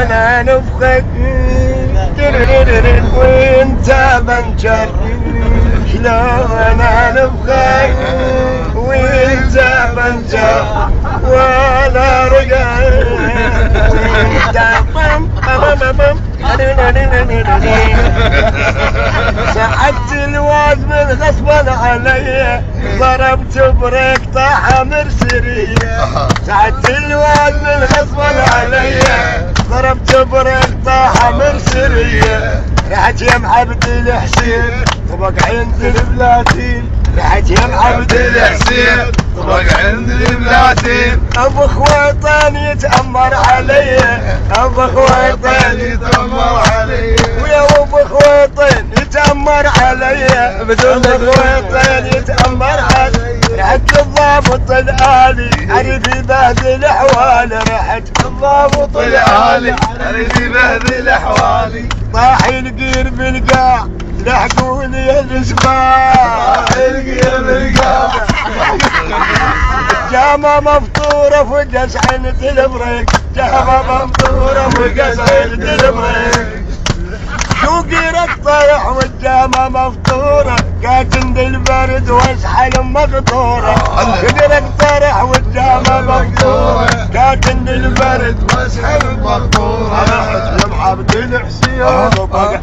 انا نفخك وانت منجر شلون انا نفخك وانت منجر ولا رقع سحبت الواد من غصبا علي ضربت بريك طاح مرسرية سحبت الواد من غصبا علي ضربت بريك طاح مرسرية رحت يم عبد الحسين طبق عند البلاتين رحت يم عبد الحسين طبق عند البلاتين ابو خويطان يتأمر علي ابو خويطان يتأمر علي ويا ابو خويطان يتأمر علي بدون خويطان يتأمر علي رحت الضابط الآلي عرفي بهذه احوالي رحت الضابط الآلي عرفي بهذه الاحوالي طاح القير بالقاع لحقوا لي الاسباع القير بالقاع جامة مفطورة فقس عند البريك جامة مفطورة فقس عند البريك شوقي طيح والجامة مفطورة كاتن البرد واسحل مقطورة قدرك طرح والجامة مفطورة كاتن البرد واسحل مقطورة رحت يم عبد الحسين وبقى